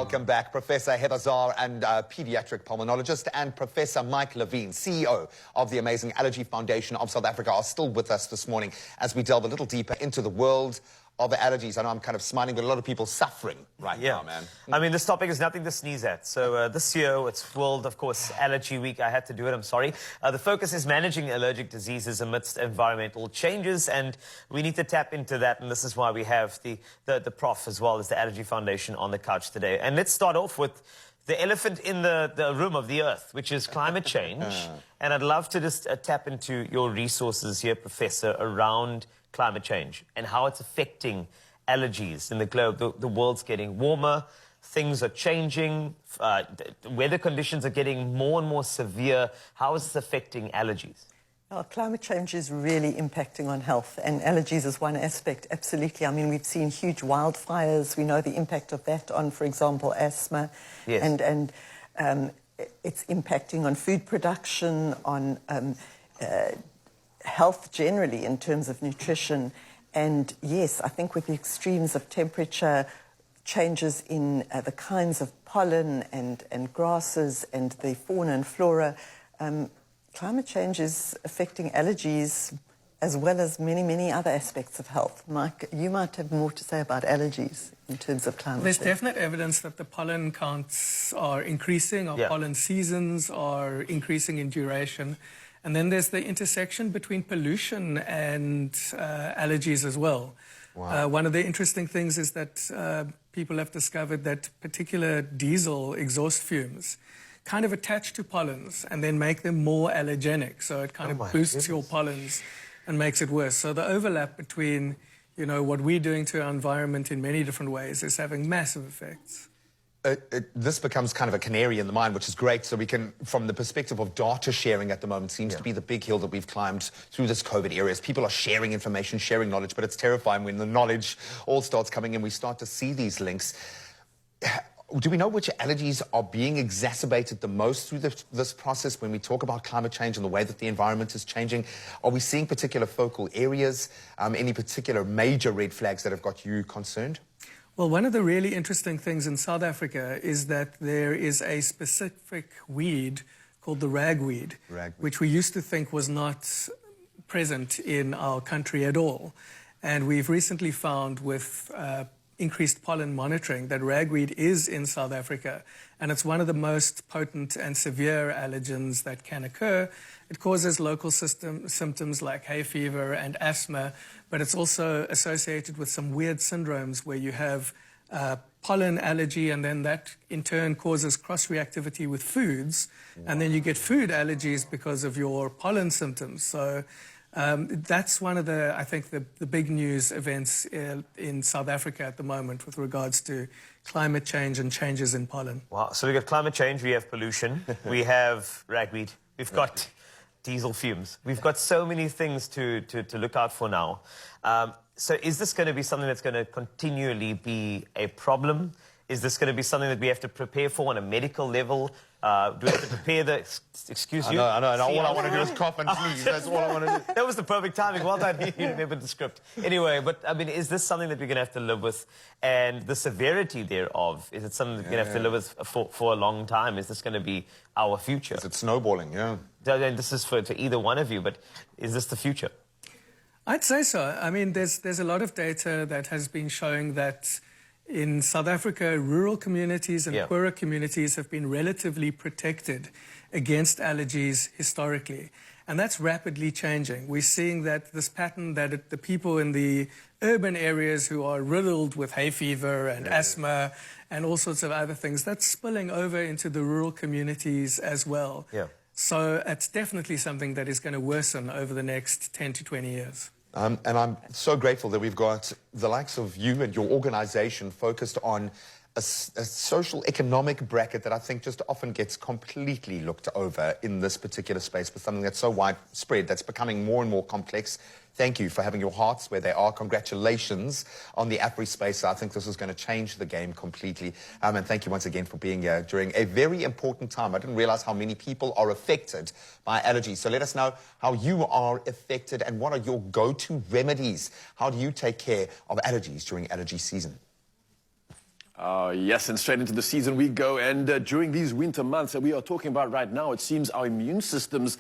welcome back Professor Heather Zaar and Paediatric Pulmonologist, and Professor Mike Levin, CEO of the amazing Allergy Foundation of South Africa, are still with us this morning as we delve a little deeper into the world of allergies. I know I'm kind of smiling, but a lot of people suffering right now, man. I mean, this topic is nothing to sneeze at. So this year, it's World, of course, Allergy Week. I had to do it, I'm sorry. The focus is managing allergic diseases amidst environmental changes, and we need to tap into that, and this is why we have the Prof as well as the Allergy Foundation on the couch today. And let's start off with the elephant in the room of the earth, which is climate change. And I'd love to just tap into your resources here, Professor, around climate change and how it's affecting allergies in the globe. The world's getting warmer, things are changing, weather conditions are getting more and more severe. How is this affecting allergies? Well, climate change is really impacting on health, and allergies is one aspect, absolutely. I mean, we've seen huge wildfires. We know the impact of that on, for example, asthma. Yes. And it's impacting on food production, on health generally in terms of nutrition. And yes, I think with the extremes of temperature, changes in the kinds of pollen and grasses and the fauna and flora, climate change is affecting allergies as well as many, many other aspects of health. Mike, you might have more to say about allergies in terms of climate There's change. definite evidence that the pollen counts are increasing, or pollen seasons are increasing in duration. And then there's the intersection between pollution and allergies as well. Wow. One of the interesting things is that people have discovered that particular diesel exhaust fumes kind of attach to pollens and then make them more allergenic. So it kind of boosts your pollens and makes it worse. So the overlap between, you know, what we're doing to our environment in many different ways is having massive effects. This becomes kind of a canary in the mine, which is great. So we can, from the perspective of data sharing at the moment, seems to be the big hill that we've climbed through this COVID era. People are sharing information, sharing knowledge, but it's terrifying when the knowledge all starts coming in. We start to see these links. Do we know which allergies are being exacerbated the most through this process when we talk about climate change and the way that the environment is changing? Are we seeing particular focal areas, any particular major red flags that have got you concerned? Well, one of the really interesting things in South Africa is that there is a specific weed called the ragweed, which we used to think was not present in our country at all. And we've recently found with increased pollen monitoring that ragweed is in South Africa, and it's one of the most potent and severe allergens that can occur. It causes local symptoms like hay fever and asthma, but it's also associated with some weird syndromes where you have pollen allergy, and then that in turn causes cross-reactivity with foods, and then you get food allergies because of your pollen symptoms. So that's one of the, I think, the big news events in South Africa at the moment with regards to climate change and changes in pollen. Wow. So we've got climate change, we have pollution, we have ragweed, we've got diesel fumes. We've got so many things to look out for now. So is this going to be something that's going to continually be a problem? Is this going to be something that we have to prepare for on a medical level? Do we have to prepare the... Excuse you? I know. All I want to do is cough and sneeze. That's all I want to do. That was the perfect timing. Well done. You remembered the script. Anyway, but, I mean, is this something that we're going to have to live with? And the severity thereof, is it something that we're going to have to live with for a long time? Is this going to be our future? Is it snowballing? Yeah. And this is for either one of you, but is this the future? I'd say so. I mean, there's a lot of data that has been showing that in South Africa, rural communities and poorer communities have been relatively protected against allergies historically. And that's rapidly changing. We're seeing that this pattern that the people in the urban areas who are riddled with hay fever and asthma and all sorts of other things, that's spilling over into the rural communities as well. Yeah. So it's definitely something that is going to worsen over the next 10 to 20 years. And I'm so grateful that we've got the likes of you and your organization focused on a social economic bracket that I think just often gets completely looked over in this particular space, but something that's so widespread, that's becoming more and more complex. Thank you for having your hearts where they are. Congratulations on the AfriSpacer. I think this is going to change the game completely. And thank you once again for being here during a very important time. I didn't realize how many people are affected by allergies. So let us know how you are affected and what are your go-to remedies. How do you take care of allergies during allergy season? Yes, and straight into the season we go. And during these winter months that we are talking about right now, it seems our immune systems